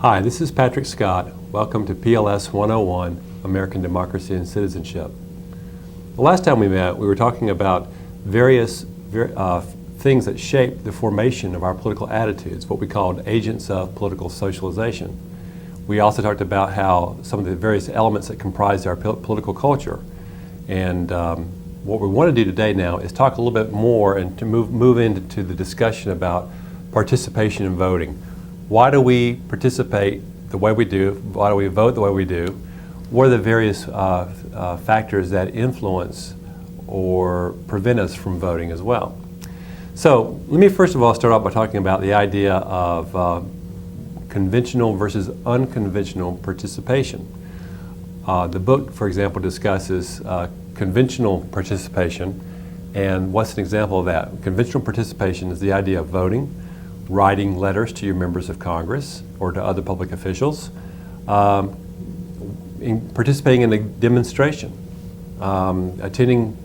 Hi, this is Patrick Scott. Welcome to PLS 101, American Democracy and Citizenship. The last time we met, we were talking about various things that shape the formation of our political attitudes, what we called agents of political socialization. We also talked about how some of the various elements that comprise our political culture. And what we want to do today now is talk a little bit more and to move into the discussion about participation in voting. Why do we participate the way we do? Why do we vote the way we do? What are the various factors that influence or prevent us from voting as well? So let me first of all start off by talking about the idea of conventional versus unconventional participation. The book, for example, discusses conventional participation, and what's an example of that? Conventional participation is the idea of voting, writing letters to your members of Congress or to other public officials, participating in a demonstration, attending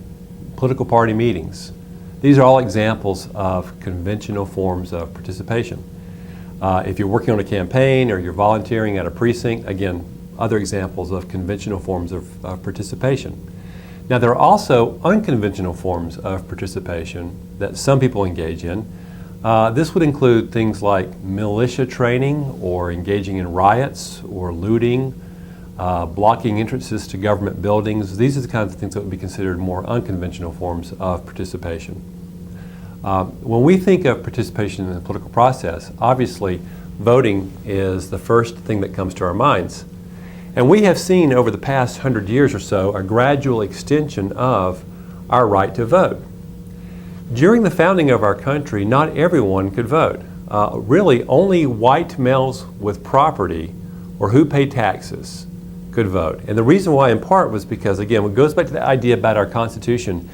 political party meetings. These are all examples of conventional forms of participation. If you're working on a campaign or you're volunteering at a precinct, again, other examples of conventional forms of participation. Now, there are also unconventional forms of participation that some people engage in. This would include things like militia training or engaging in riots or looting, blocking entrances to government buildings. These are the kinds of things that would be considered more unconventional forms of participation. When we think of participation in the political process, obviously voting is the first thing that comes to our minds. And we have seen over the past 100 years or so a gradual extension of our right to vote. During the founding of our country, not everyone could vote. Really, only white males with property or who paid taxes could vote. And the reason why, in part, was because, again, it goes back to the idea about our Constitution.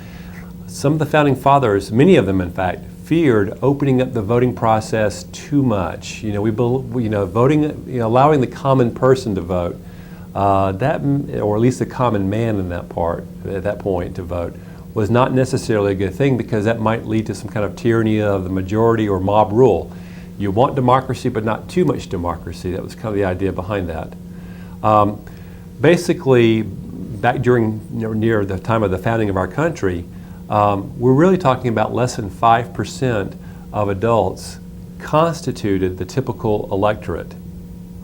Some of the founding fathers, many of them, in fact, feared opening up the voting process too much. Voting, allowing the common person to vote, or at least the common man at that point to vote, was not necessarily a good thing because that might lead to some kind of tyranny of the majority or mob rule. You want democracy, but not too much democracy. That was kind of the idea behind that. Basically, back during near the time of the founding of our country, we're really talking about less than 5% of adults constituted the typical electorate.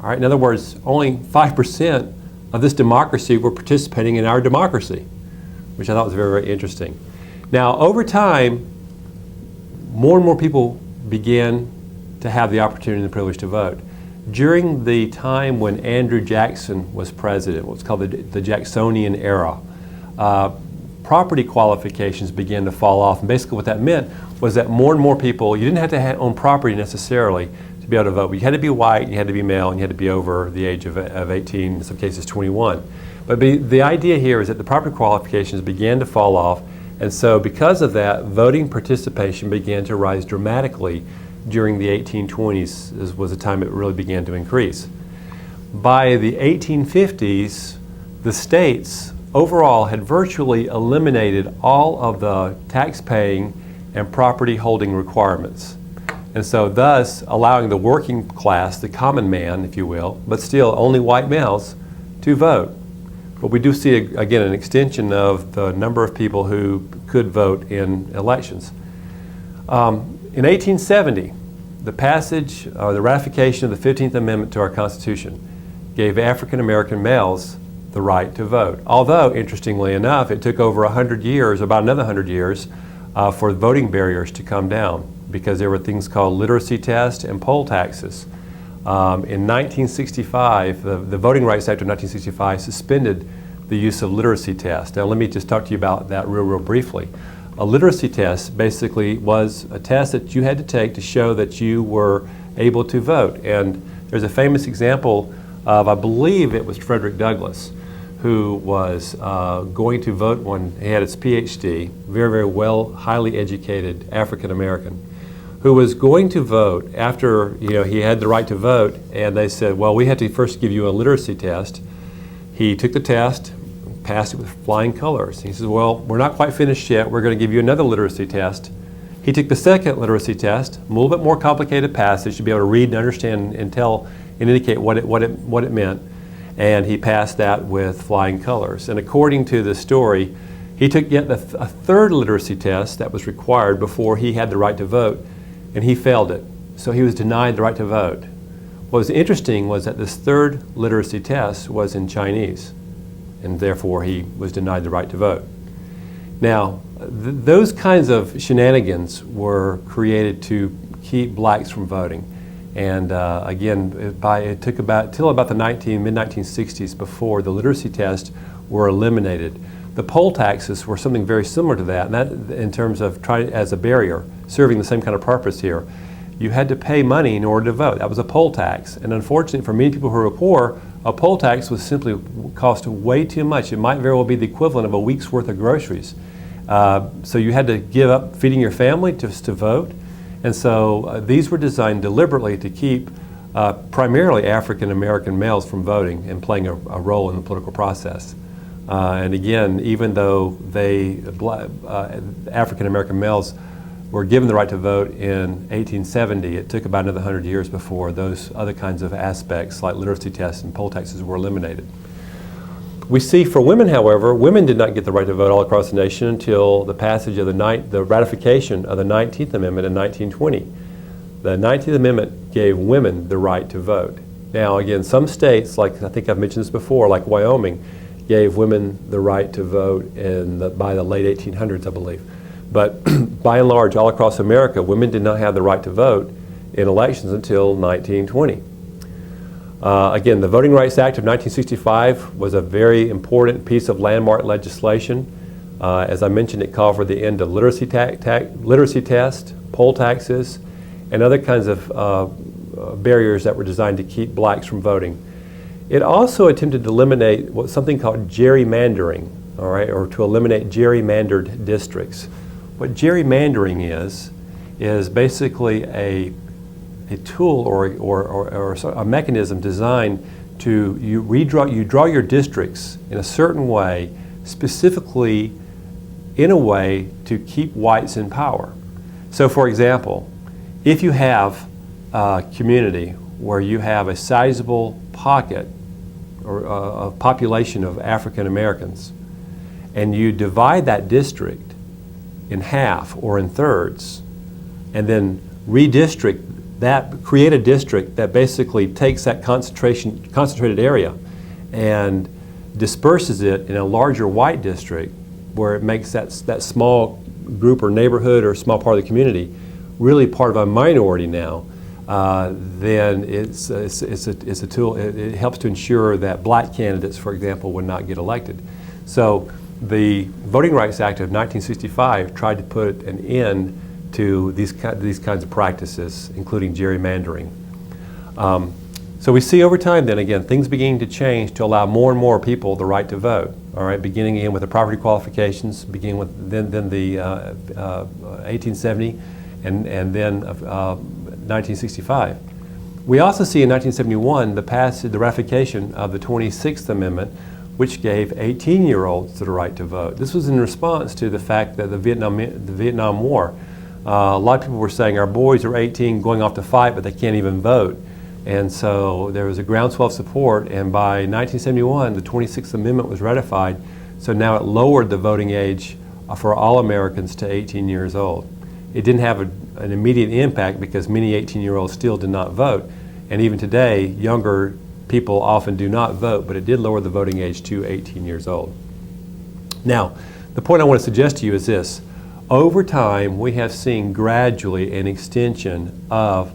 All right, in other words, only 5% of this democracy were participating in our democracy, which I thought was very, very interesting. Now, over time, more and more people began to have the opportunity and the privilege to vote. During the time when Andrew Jackson was president, what's called the Jacksonian era, property qualifications began to fall off. And basically what that meant was that more and more people, you didn't have to own property necessarily to be able to vote, but you had to be white, you had to be male, and you had to be over the age of 18, in some cases 21. But the idea here is that the property qualifications began to fall off, and so because of that, voting participation began to rise dramatically during the 1820s, was the time it really began to increase. By the 1850s, the states overall had virtually eliminated all of the tax-paying and property-holding requirements. And so thus allowing the working class, the common man, if you will, but still only white males, to vote. But we do see, again, an extension of the number of people who could vote in elections. In 1870, the passage or the ratification of the 15th Amendment to our Constitution gave African American males the right to vote. Although, interestingly enough, it took over 100 years, about another 100 years, for voting barriers to come down, because there were things called literacy tests and poll taxes. In 1965, the Voting Rights Act of 1965 suspended the use of literacy tests. Now let me just talk to you about that real briefly. A literacy test basically was a test that you had to take to show that you were able to vote. And there's a famous example of, I believe it was Frederick Douglass, who was going to vote when he had his PhD, very well, highly educated African American, who was going to vote after he had the right to vote, and they said, well, we had to first give you a literacy test. He took the test, passed it with flying colors. He says, well, we're not quite finished yet. We're going to give you another literacy test. He took the second literacy test, a little bit more complicated passage to be able to read and understand and tell and indicate what it meant, and he passed that with flying colors. And according to the story, he took yet a third literacy test that was required before he had the right to vote, and he failed it. So he was denied the right to vote. What was interesting was that this third literacy test was in Chinese, and therefore he was denied the right to vote. Now, those kinds of shenanigans were created to keep blacks from voting. And again, it took till about the mid-1960s before the literacy tests were eliminated. The poll taxes were something very similar to that, and that in terms of trying as a barrier, serving the same kind of purpose here. You had to pay money in order to vote. That was a poll tax. And unfortunately for many people who were poor, a poll tax was simply cost way too much. It might very well be the equivalent of a week's worth of groceries. So you had to give up feeding your family just to vote. And so these were designed deliberately to keep primarily African American males from voting and playing a role in the political process. And again, even though African American males were given the right to vote in 1870, it took about another 100 years before those other kinds of aspects like literacy tests and poll taxes were eliminated. We see for women, however, women did not get the right to vote all across the nation until the passage of the ratification of the 19th Amendment in 1920. The 19th Amendment gave women the right to vote. Now again, some states, like I think I've mentioned this before, like Wyoming, gave women the right to vote by the late 1800s, I believe. But by and large, all across America, women did not have the right to vote in elections until 1920. Again, the Voting Rights Act of 1965 was a very important piece of landmark legislation. As I mentioned, it called for the end of literacy test, poll taxes, and other kinds of barriers that were designed to keep blacks from voting. It also attempted to eliminate something called gerrymandering, all right, or to eliminate gerrymandered districts. What gerrymandering is basically a tool or a mechanism designed to draw your districts in a certain way, specifically in a way to keep whites in power. So for example, if you have a community where you have a sizable pocket or a population of African Americans, and you divide that district in half or in thirds, and then redistrict that, create a district that basically takes that concentrated area and disperses it in a larger white district where it makes that small group or neighborhood or small part of the community really part of a minority now, then it's a tool. It helps to ensure that black candidates, for example, would not get elected. So the Voting Rights Act of 1965 tried to put an end to these kinds of practices, including gerrymandering. So we see over time then, again, things beginning to change to allow more and more people the right to vote, all right, beginning again with the property qualifications, beginning with then the 1870 and then 1965. We also see in 1971 the ratification of the 26th Amendment, which gave 18-year-olds the right to vote. This was in response to the fact that the Vietnam War, a lot of people were saying our boys are 18 going off to fight, but they can't even vote. And so there was a groundswell of support, and by 1971, the 26th Amendment was ratified, so now it lowered the voting age for all Americans to 18 years old. It didn't have an immediate impact because many 18-year-olds still did not vote, and even today, younger people often do not vote, but it did lower the voting age to 18 years old. Now, the point I want to suggest to you is this. Over time, we have seen gradually an extension of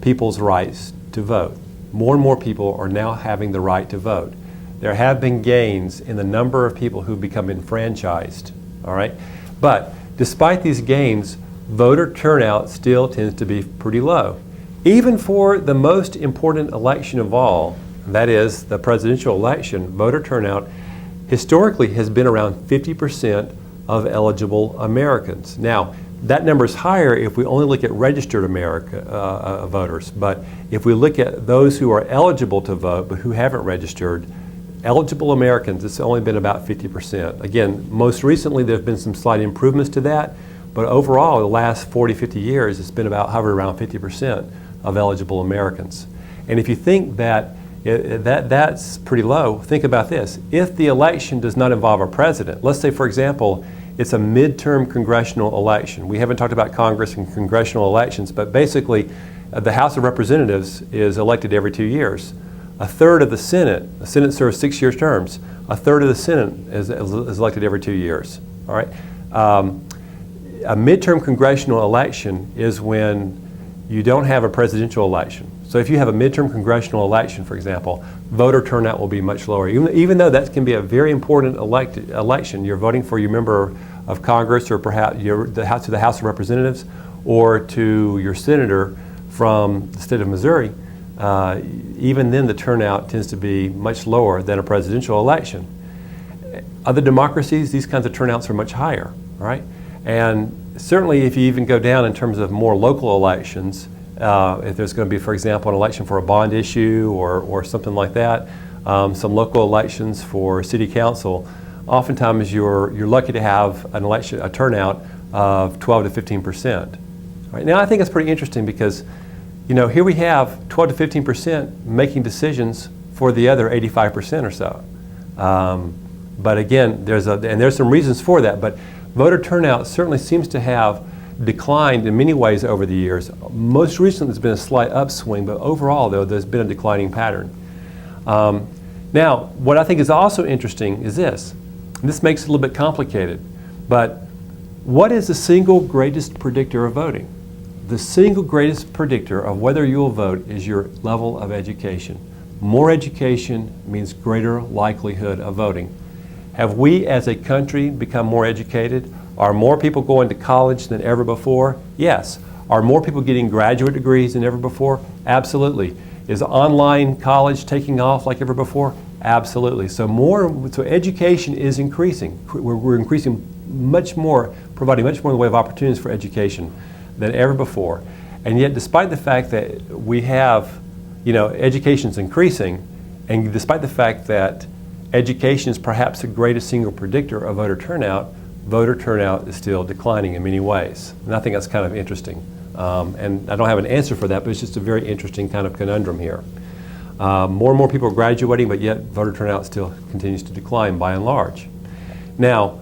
people's rights to vote. More and more people are now having the right to vote. There have been gains in the number of people who become enfranchised, all right? But despite these gains, voter turnout still tends to be pretty low. Even for the most important election of all, that is the presidential election, voter turnout historically has been around 50% of eligible Americans. Now, that number is higher if we only look at registered voters, but if we look at those who are eligible to vote but who haven't registered, eligible Americans, it's only been about 50%. Again, most recently there have been some slight improvements to that, but overall, the last 40, 50 years, it's been about hovered around 50% of eligible Americans. And if you think that that's pretty low, think about this. If the election does not involve a president, let's say, for example, it's a midterm congressional election. We haven't talked about Congress and congressional elections, but basically, the House of Representatives is elected every 2 years. A third of the Senate serves 6-year terms. A third of the Senate is elected every 2 years. All right. A midterm congressional election is when you don't have a presidential election. So if you have a midterm congressional election, for example, voter turnout will be much lower. Even though that can be a very important election, you're voting for your member of Congress or perhaps to the House of Representatives or to your senator from the state of Missouri, even then the turnout tends to be much lower than a presidential election. Other democracies, these kinds of turnouts are much higher, right? And certainly if you even go down in terms of more local elections, if there's going to be, for example, an election for a bond issue or something like that, some local elections for city council, oftentimes you're lucky to have an election, a turnout of 12 to 15%. Right? Now I think it's pretty interesting because, you know, here we have 12 to 15% making decisions for the other 85% or so. But again, there's some reasons for that. But voter turnout certainly seems to have declined in many ways over the years. Most recently, there's been a slight upswing, but overall, though, there's been a declining pattern. Now, what I think is also interesting is this. And this makes it a little bit complicated, but what is the single greatest predictor of voting? The single greatest predictor of whether you will vote is your level of education. More education means greater likelihood of voting. Have we as a country become more educated? Are more people going to college than ever before? Yes. Are more people getting graduate degrees than ever before? Absolutely. Is online college taking off like ever before? Absolutely. So education is increasing. We're increasing much more, providing much more in the way of opportunities for education than ever before. And yet, despite the fact that we have, education's increasing, and despite the fact that education is perhaps the greatest single predictor of voter turnout is still declining in many ways. And I think that's kind of interesting. And I don't have an answer for that, but it's just a very interesting kind of conundrum here. More and more people are graduating, but yet voter turnout still continues to decline by and large. Now,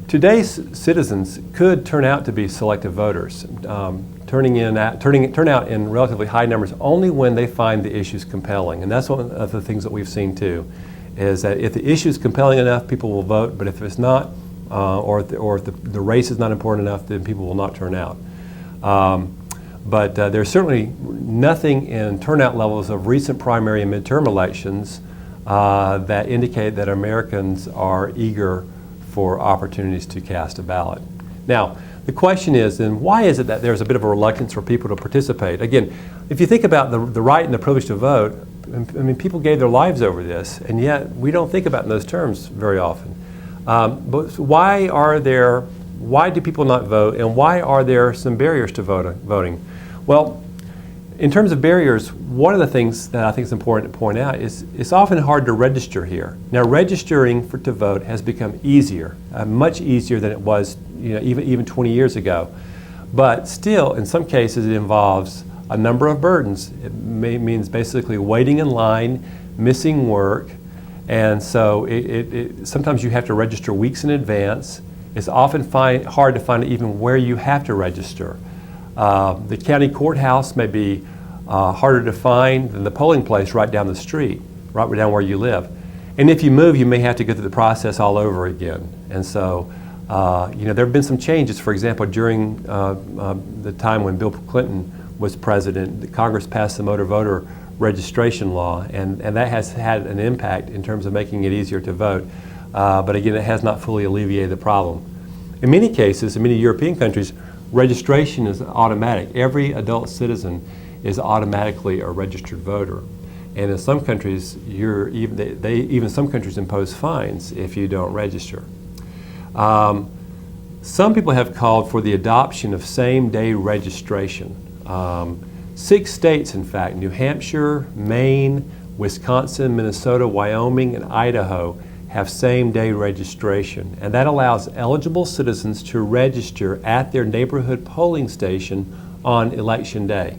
today's citizens could turn out to be selective voters, turn out in relatively high numbers only when they find the issues compelling. And that's one of the things that we've seen too, is that if the issue is compelling enough, people will vote, but if it's not, or if the race is not important enough, then people will not turn out. But there's certainly nothing in turnout levels of recent primary and midterm elections that indicate that Americans are eager for opportunities to cast a ballot. Now, the question is then, why is it that there's a bit of a reluctance for people to participate? Again, if you think about the right and the privilege to vote, I mean, people gave their lives over this, and yet we don't think about it in those terms very often. But why do people not vote, and why are there some barriers to voting? Well, in terms of barriers, one of the things that I think is important to point out is it's often hard to register here. Now, registering to vote has become easier, much easier than it was even 20 years ago. But still, in some cases, it involves a number of burdens. It means basically waiting in line, missing work, and so sometimes you have to register weeks in advance. It's often hard to find even where you have to register. The county courthouse may be harder to find than the polling place right down the street, right down where you live. And if you move, you may have to go through the process all over again. And so, there have been some changes. For example, during the time when Bill Clinton was president, Congress passed the motor voter registration law, and that has had an impact in terms of making it easier to vote. But again, it has not fully alleviated the problem. In many cases, in many European countries, registration is automatic. Every adult citizen is automatically a registered voter. And in some countries, some countries impose fines if you don't register. Some people have called for the adoption of same-day registration. 6 states, in fact, New Hampshire, Maine, Wisconsin, Minnesota, Wyoming, and Idaho, have same-day registration. And that allows eligible citizens to register at their neighborhood polling station on election day.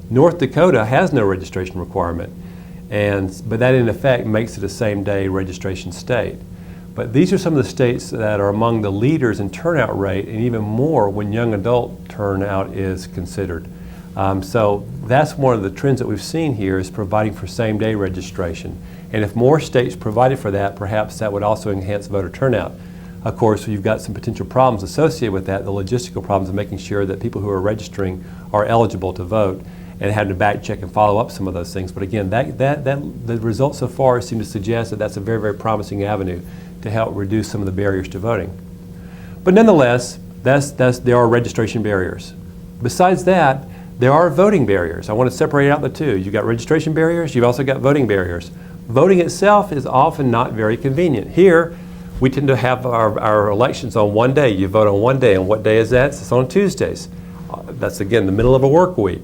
North Dakota has no registration requirement, but that in effect makes it a same-day registration state. But these are some of the states that are among the leaders in turnout rate, and even more when young adult turnout is considered. So that's one of the trends that we've seen here, is providing for same-day registration. And if more states provided for that, perhaps that would also enhance voter turnout. Of course, you've got some potential problems associated with that, the logistical problems of making sure that people who are registering are eligible to vote, and having to back check and follow up some of those things. But again, the results so far seem to suggest that that's a very, very promising avenue to help reduce some of the barriers to voting. But nonetheless, there are registration barriers. Besides that, there are voting barriers. I want to separate out the two. You've got registration barriers, you've also got voting barriers. Voting itself is often not very convenient. Here, we tend to have our elections on one day. You vote on one day. And what day is that? It's on Tuesdays. That's, again, the middle of a work week.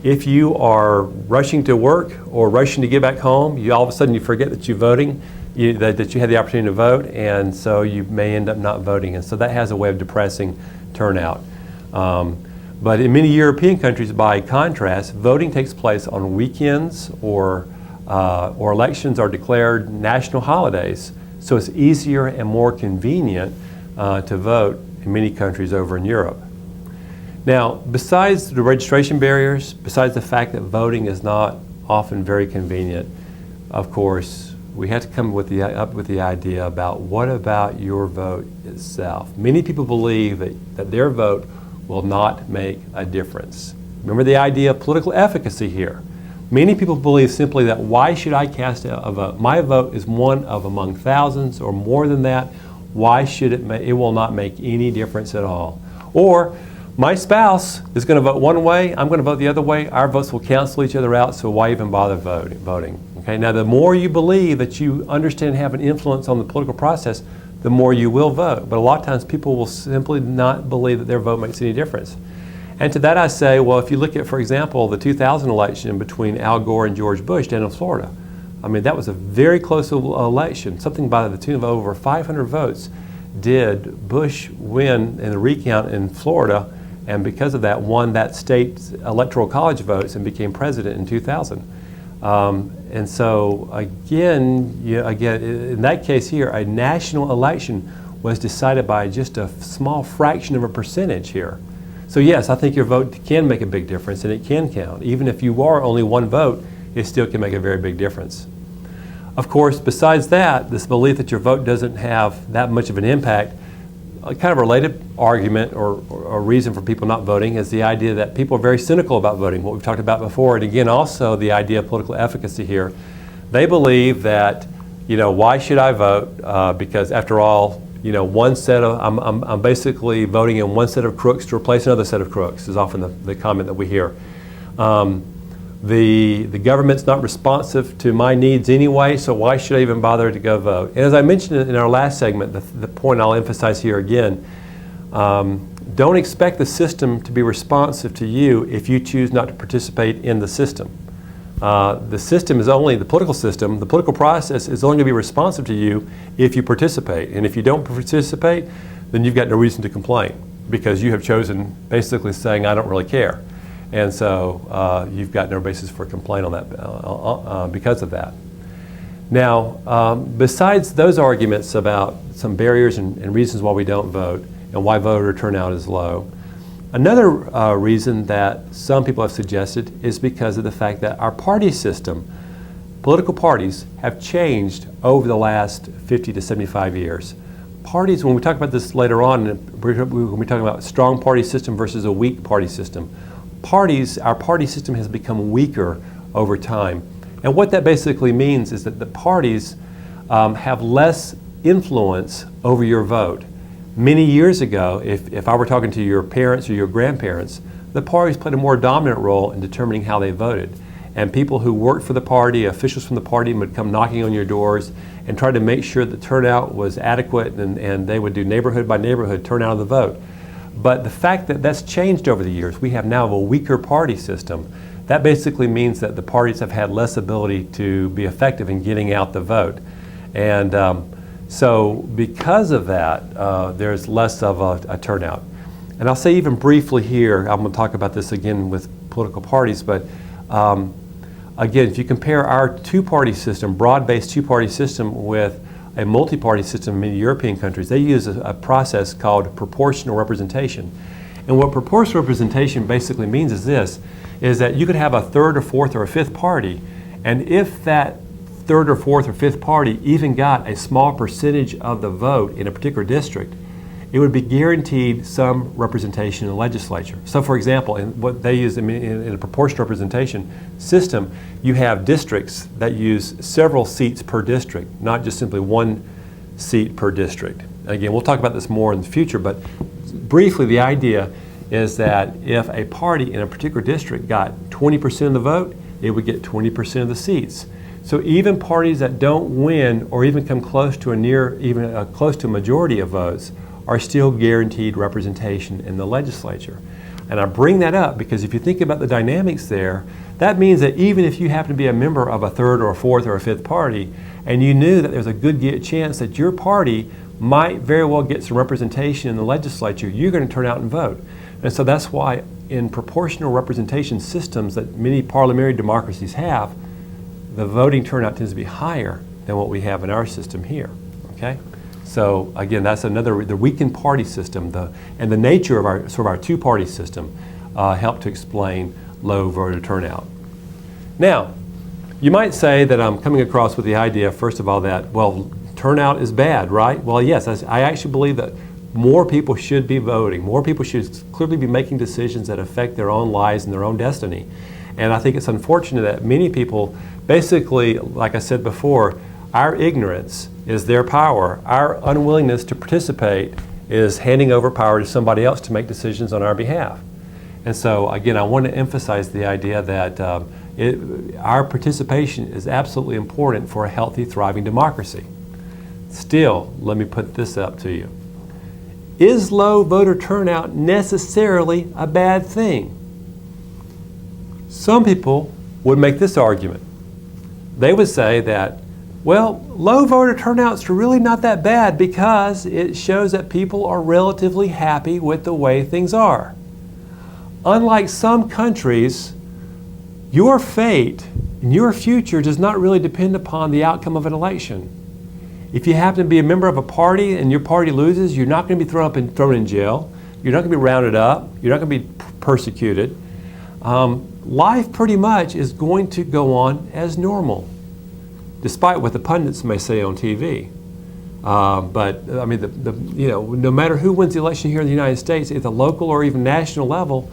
If you are rushing to work or rushing to get back home, all of a sudden you forget that you're voting, that you had the opportunity to vote, and so you may end up not voting. And so that has a way of depressing turnout. But in many European countries, by contrast, voting takes place on weekends or elections are declared national holidays. So it's easier and more convenient to vote in many countries over in Europe. Now, besides the registration barriers, besides the fact that voting is not often very convenient, of course, we have to come up with the idea about what about your vote itself. Many people believe that their vote will not make a difference. Remember the idea of political efficacy here. Many people believe simply that why should I cast a vote? My vote is one of among thousands or more than that. Why should it will not make any difference at all. Or my spouse is going to vote one way, I'm going to vote the other way. Our votes will cancel each other out, so why even bother voting? Okay? Now, the more you believe that you understand and have an influence on the political process, the more you will vote. But a lot of times people will simply not believe that their vote makes any difference. And to that I say, well, if you look at, for example, the 2000 election between Al Gore and George Bush down in Florida, I mean, that was a very close election. Something by the tune of over 500 votes did Bush win in the recount in Florida, and because of that won that state's electoral college votes and became president in 2000. And so again, in that case here, a national election was decided by just a small fraction of a percentage here. So yes, I think your vote can make a big difference, and it can count. Even if you are only one vote, it still can make a very big difference. Of course, besides that, this belief that your vote doesn't have that much of an impact, a kind of related argument or reason for people not voting is the idea that people are very cynical about voting, what we've talked about before, and again also the idea of political efficacy here. They believe that, why should I vote? Because after all, I'm basically voting in one set of crooks to replace another set of crooks is often the comment that we hear. The government's not responsive to my needs anyway, so why should I even bother to go vote? And as I mentioned in our last segment, the point I'll emphasize here again, don't expect the system to be responsive to you if you choose not to participate in the system. The system is only, the political process is only going to be responsive to you if you participate. And if you don't participate, then you've got no reason to complain. because you have chosen basically saying, I don't really care. And so you've got no basis for complaint on that because of that. Now, besides those arguments about some barriers and reasons why we don't vote and why voter turnout is low, another reason that some people have suggested is because of the fact that our party system, political parties, have changed over the last 50 to 75 years. Parties, when we talk about this later on, we're going to be talking about strong party system versus a weak party system. Our party system has become weaker over time. And what that basically means is that the parties have less influence over your vote. Many years ago, if I were talking to your parents or your grandparents, the parties played a more dominant role in determining how they voted. And people who worked for the party, officials from the party, would come knocking on your doors and try to make sure the turnout was adequate, and they would do neighborhood by neighborhood turnout of the vote. But the fact that that's changed over the years, we have now a weaker party system. That basically means that the parties have had less ability to be effective in getting out the vote. And so because of that, there's less of a turnout. And I'll say even briefly here, I'm going to talk about this again with political parties, but again, if you compare our two-party system, broad-based two-party system, with a multi-party system in many European countries, they use a process called proportional representation. And what proportional representation basically means is this, is that you could have a third or fourth or a fifth party, and if that third or fourth or fifth party even got a small percentage of the vote in a particular district, it would be guaranteed some representation in the legislature. So for example, in what they use in a proportional representation system, you have districts that use several seats per district, not just simply one seat per district. Again, we'll talk about this more in the future, but briefly the idea is that if a party in a particular district got 20% of the vote, it would get 20% of the seats. So even parties that don't win or even come close to close to a majority of votes are still guaranteed representation in the legislature. And I bring that up because if you think about the dynamics there, that means that even if you happen to be a member of a third or a fourth or a fifth party, and you knew that there's a good chance that your party might very well get some representation in the legislature, you're going to turn out and vote. And so that's why in proportional representation systems that many parliamentary democracies have, the voting turnout tends to be higher than what we have in our system here. Okay? So again, that's the weakened party system, and the nature of our two-party system help to explain low voter turnout. Now, you might say that I'm coming across with the idea, first of all, that, well, turnout is bad, right? Well, yes, I actually believe that more people should be voting. More people should clearly be making decisions that affect their own lives and their own destiny. And I think it's unfortunate that many people, basically, like I said before, our ignorance is their power. Our unwillingness to participate is handing over power to somebody else to make decisions on our behalf. And so, again, I want to emphasize the idea that our participation is absolutely important for a healthy, thriving democracy. Still, let me put this up to you. Is low voter turnout necessarily a bad thing? Some people would make this argument. They would say that, well, low voter turnouts are really not that bad because it shows that people are relatively happy with the way things are. Unlike some countries, your fate and your future does not really depend upon the outcome of an election. If you happen to be a member of a party and your party loses, you're not going to be thrown in jail. You're not going to be rounded up. You're not going to be persecuted. Life pretty much is going to go on as normal, despite what the pundits may say on TV. But I mean, no matter who wins the election here in the United States, at the local or even national level,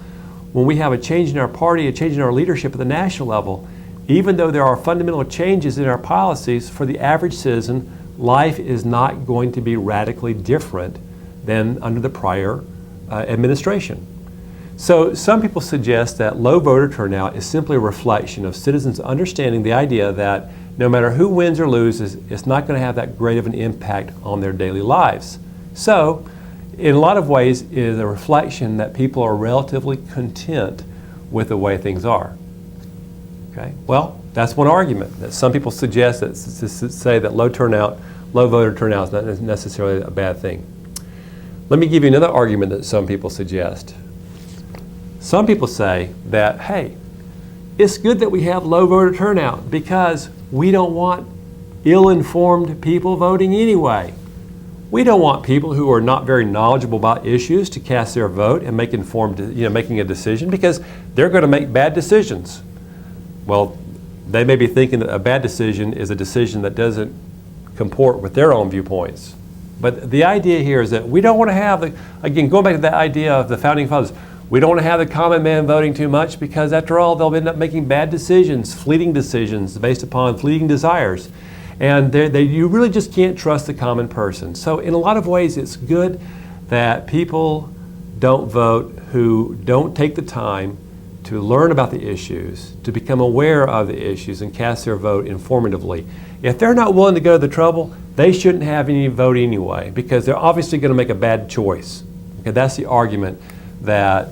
when we have a change in our party, a change in our leadership at the national level, even though there are fundamental changes in our policies, for the average citizen, life is not going to be radically different than under the prior administration. So some people suggest that low voter turnout is simply a reflection of citizens understanding the idea that no matter who wins or loses, it's not going to have that great of an impact on their daily lives. So, in a lot of ways, it is a reflection that people are relatively content with the way things are. Okay? Well, that's one argument that some people suggest that say that low voter turnout is not necessarily a bad thing. Let me give you another argument that some people suggest. Some people say that, hey, it's good that we have low voter turnout because we don't want ill-informed people voting anyway. We don't want people who are not very knowledgeable about issues to cast their vote and make informed, making a decision, because they're going to make bad decisions. Well, they may be thinking that a bad decision is a decision that doesn't comport with their own viewpoints. But the idea here is that we don't want to have, again, going back to that idea of the Founding Fathers, we don't want to have the common man voting too much because, after all, they'll end up making bad decisions, fleeting decisions based upon fleeting desires. And you really just can't trust the common person. So in a lot of ways, it's good that people don't vote who don't take the time to learn about the issues, to become aware of the issues, and cast their vote informatively. If they're not willing to go to the trouble, they shouldn't have any vote anyway, because they're obviously going to make a bad choice. Okay, that's the argument that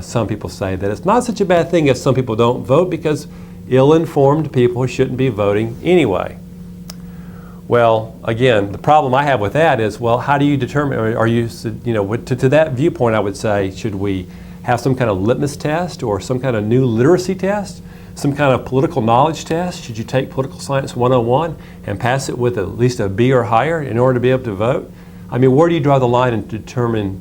some people say, that it's not such a bad thing if some people don't vote, because ill-informed people shouldn't be voting anyway. Well, again, the problem I have with that is, well, how do you determine, are you, to that viewpoint, I would say, should we have some kind of litmus test or some kind of new literacy test, some kind of political knowledge test? Should you take Political Science 101 and pass it with at least a B or higher in order to be able to vote? I mean, where do you draw the line and determine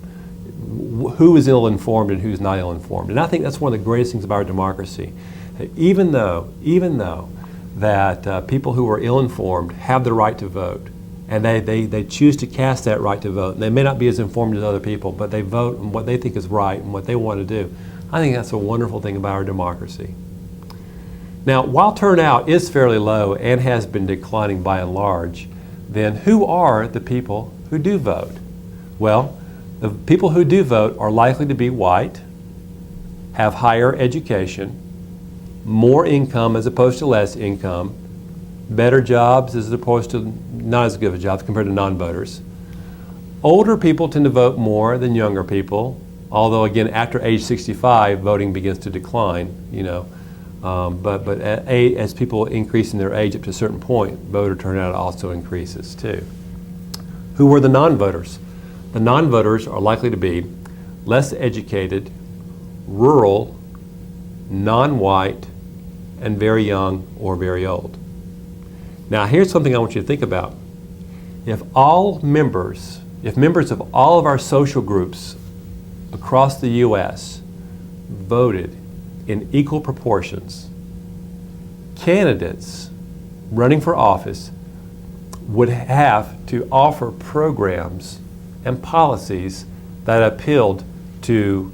who is ill-informed and who's not ill-informed? And I think that's one of the greatest things about our democracy. Even though that people who are ill-informed have the right to vote, and they choose to cast that right to vote. And they may not be as informed as other people, but they vote on what they think is right and what they want to do. I think that's a wonderful thing about our democracy. Now, while turnout is fairly low and has been declining by and large, then who are the people who do vote? Well, the people who do vote are likely to be white, have higher education, more income as opposed to less income, better jobs as opposed to not as good of jobs compared to non-voters. Older people tend to vote more than younger people, although again, after age 65, voting begins to decline, but as people increase in their age up to a certain point, voter turnout also increases too. Who are the non-voters? The non-voters are likely to be less educated, rural, non-white, and very young or very old. Now, here's something I want you to think about. If members of all of our social groups across the U.S. voted in equal proportions, candidates running for office would have to offer programs and policies that appealed to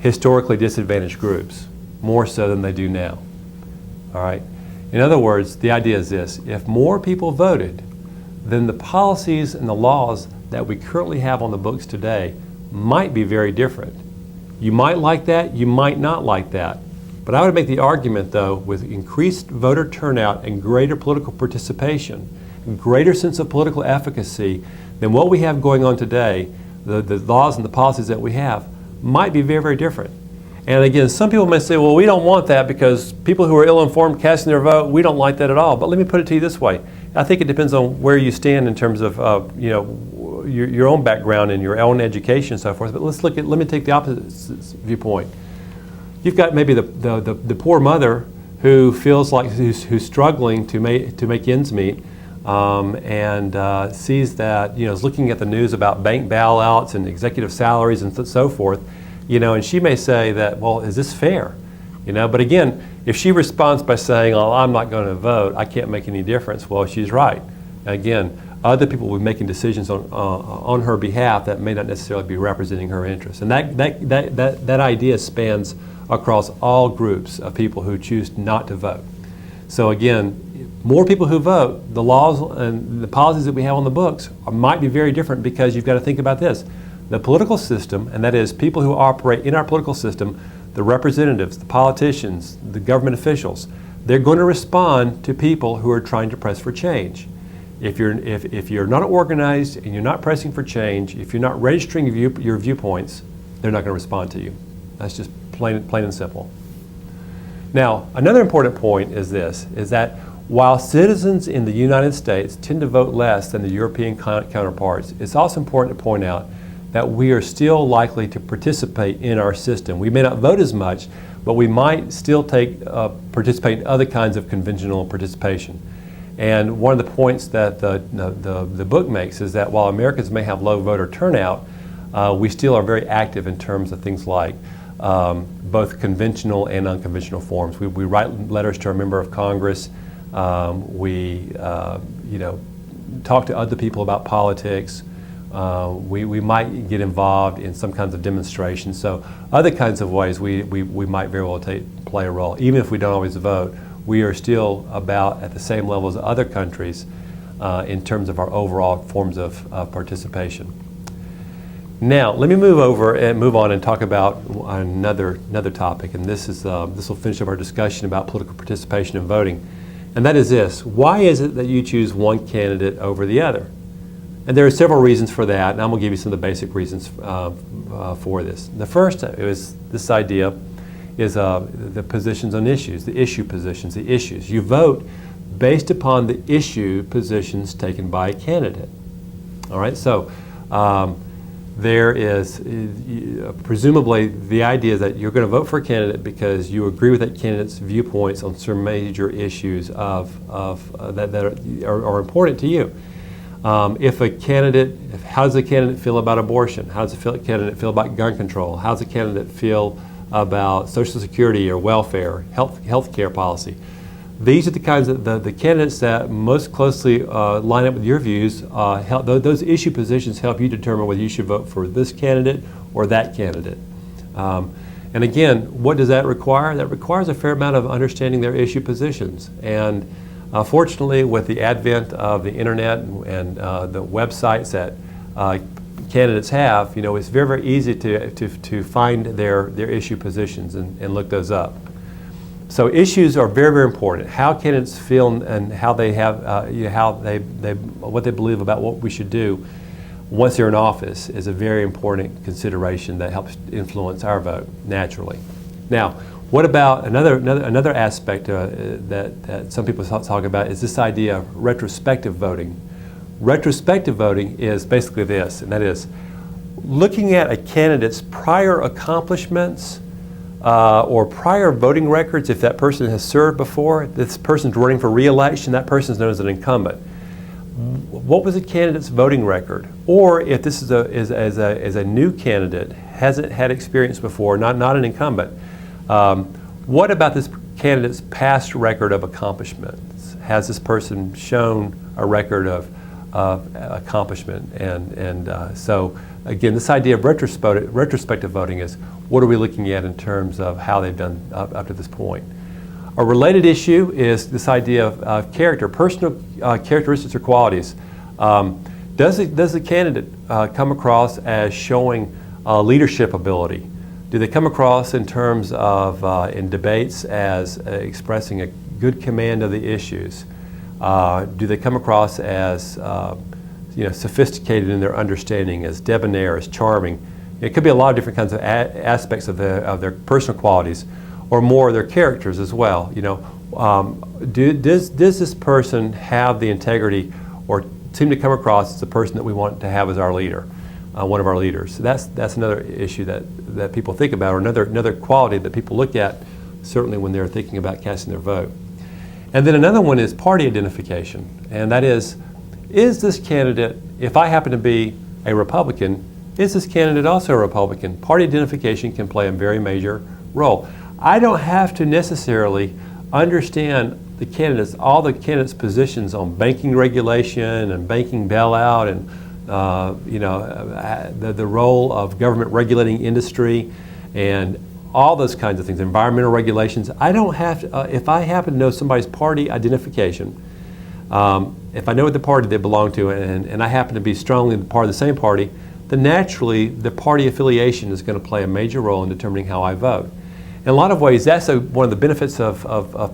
historically disadvantaged groups more so than they do now. All right? In other words, the idea is this: if more people voted, then the policies and the laws that we currently have on the books today might be very different. You might like that, you might not like that. But I would make the argument, though, with increased voter turnout and greater political participation, and greater sense of political efficacy than what we have going on today, the laws and the policies that we have might be very, very different. And again, some people may say, well, we don't want that because people who are ill-informed casting their vote, we don't like that at all. But let me put it to you this way. I think it depends on where you stand in terms of your own background and your own education and so forth. But let me take the opposite viewpoint. You've got maybe the poor mother who feels like who's struggling to make ends meet, and sees that, is looking at the news about bank bailouts and executive salaries and so forth. And she may say that, well, is this fair? But again, if she responds by saying, oh, I'm not going to vote, I can't make any difference, well, she's right. Again, other people will be making decisions on her behalf that may not necessarily be representing her interests. And that idea spans across all groups of people who choose not to vote. So again, more people who vote, the laws and the policies that we have on the books might be very different, because you've got to think about this. The political system, and that is people who operate in our political system, the representatives, the politicians, the government officials, they're going to respond to people who are trying to press for change. If you're not organized and you're not pressing for change, if you're not registering your viewpoints, they're not going to respond to you. That's just plain and simple. Now, another important point is this, is that while citizens in the United States tend to vote less than the European counterparts, it's also important to point out that we are still likely to participate in our system. We may not vote as much, but we might still participate in other kinds of conventional participation. And one of the points that the book makes is that while Americans may have low voter turnout, we still are very active in terms of things like both conventional and unconventional forms. We write letters to our member of Congress. We talk to other people about politics. We might get involved in some kinds of demonstrations. So other kinds of ways we might very well play a role. Even if we don't always vote, we are still about at the same level as other countries in terms of our overall forms of participation. Now, let me move on and talk about another topic, and this will finish up our discussion about political participation and voting. And that is this: why is it that you choose one candidate over the other? And there are several reasons for that, and I'm going to give you some of the basic reasons for this. The first is this idea is the positions on issues, the issue positions, the issues. You vote based upon the issue positions taken by a candidate. All right, so there is presumably the idea that you're going to vote for a candidate because you agree with that candidate's viewpoints on some major issues that are important to you. How does a candidate feel about abortion? How does a candidate feel about gun control? How does a candidate feel about Social Security or welfare, health care policy? These are the kinds of the candidates that most closely line up with your views. Those issue positions help you determine whether you should vote for this candidate or that candidate. And again, what does that require? That requires a fair amount of understanding their issue positions. And fortunately, with the advent of the internet and the websites that candidates have, it's very, very easy to find their issue positions and look those up. So issues are very, very important. How candidates feel and how they have, what they believe about what we should do once they're in office is a very important consideration that helps influence our vote naturally. Now, what about another aspect that some people talk about is this idea of retrospective voting. Retrospective voting is basically this, and that is looking at a candidate's prior accomplishments or prior voting records. If that person has served before, this person's running for re-election, that person's known as an incumbent. What was the candidate's voting record? Or if this is a new candidate, hasn't had experience before, not an incumbent, what about this candidate's past record of accomplishments? Has this person shown a record of accomplishment? So again, this idea of retrospective voting is what are we looking at in terms of how they've done up to this point. A related issue is this idea of character, personal characteristics or qualities. Does the candidate come across as showing leadership ability? Do they come across in terms of in debates as expressing a good command of the issues? Do they come across as sophisticated in their understanding, as debonair, as charming? It could be a lot of different kinds of aspects of their personal qualities, or more of their characters as well. Does this person have the integrity, or seem to come across as the person that we want to have as our leader, one of our leaders? So that's another issue that people think about, or another quality that people look at, certainly when they're thinking about casting their vote. And then another one is party identification, and that is this candidate, if I happen to be a Republican, is this candidate also a Republican? Party identification can play a very major role. I don't have to necessarily understand all the candidates' positions on banking regulation and banking bailout and the role of government regulating industry and all those kinds of things, environmental regulations. I don't have to, if I happen to know somebody's party identification, if I know what the party they belong to and I happen to be strongly part of the same party, then naturally the party affiliation is going to play a major role in determining how I vote. In a lot of ways, that's one of the benefits of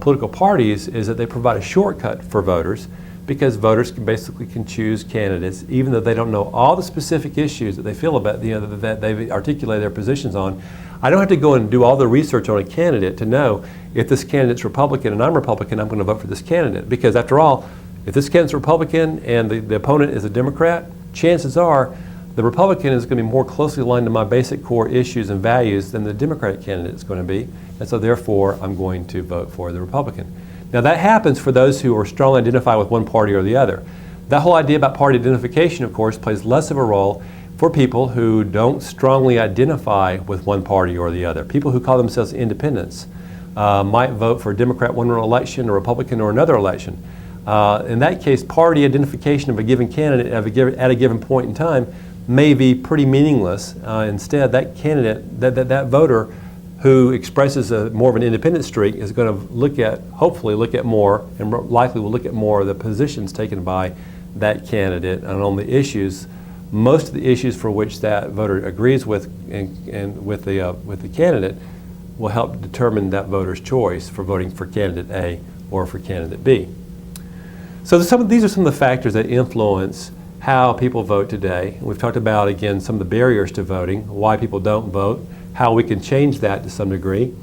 political parties, is that they provide a shortcut for voters, because voters can choose candidates even though they don't know all the specific issues that they feel about, that they've articulated their positions on. I don't have to go and do all the research on a candidate to know if this candidate's Republican and I'm Republican, I'm going to vote for this candidate. Because after all, if this candidate's Republican and the opponent is a Democrat, chances are the Republican is going to be more closely aligned to my basic core issues and values than the Democratic candidate is going to be, and so therefore I'm going to vote for the Republican. Now that happens for those who are strongly identified with one party or the other. That whole idea about party identification, of course, plays less of a role for people who don't strongly identify with one party or the other. People who call themselves independents might vote for a Democrat one election, a Republican or another election. In that case, party identification of a given candidate at a given point in time may be pretty meaningless. Instead, that candidate, that voter who expresses more of an independent streak is going to hopefully look at more, and likely will look at more of the positions taken by that candidate and on the issues, most of the issues for which that voter agrees with and with the candidate will help determine that voter's choice for voting for candidate A or for candidate B. So these are some of the factors that influence how people vote today. We've talked about, again, some of the barriers to voting, why people don't vote, how we can change that to some degree,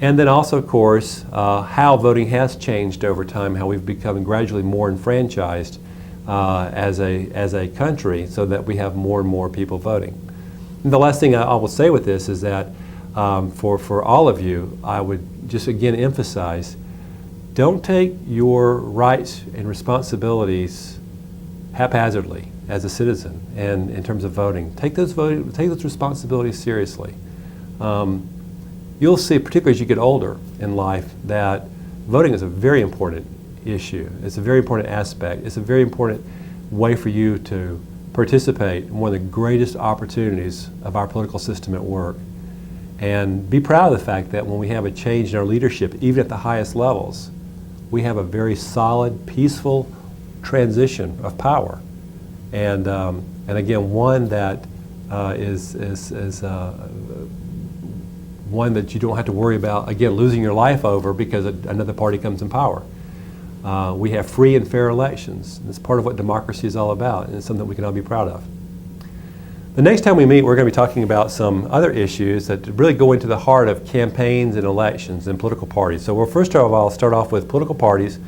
and then also, of course, how voting has changed over time, how we've become gradually more enfranchised as a country so that we have more and more people voting. And the last thing I will say with this is that for all of you, I would just again emphasize, don't take your rights and responsibilities haphazardly as a citizen and in terms of voting. Take those responsibilities seriously. You'll see, particularly as you get older in life, that voting is a very important issue. It's a very important aspect. It's a very important way for you to participate in one of the greatest opportunities of our political system at work. And be proud of the fact that when we have a change in our leadership, even at the highest levels, we have a very solid, peaceful transition of power. And again, one that is one that you don't have to worry about, again, losing your life over because another party comes in power. We have free and fair elections. It's part of what democracy is all about, and it's something that we can all be proud of. The next time we meet, we're going to be talking about some other issues that really go into the heart of campaigns and elections and political parties. So we'll first of all start off with political parties,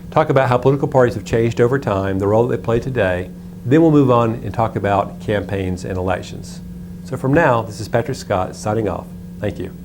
talk about how political parties have changed over time, the role that they play today. Then we'll move on and talk about campaigns and elections. So from now, this is Patrick Scott signing off. Thank you.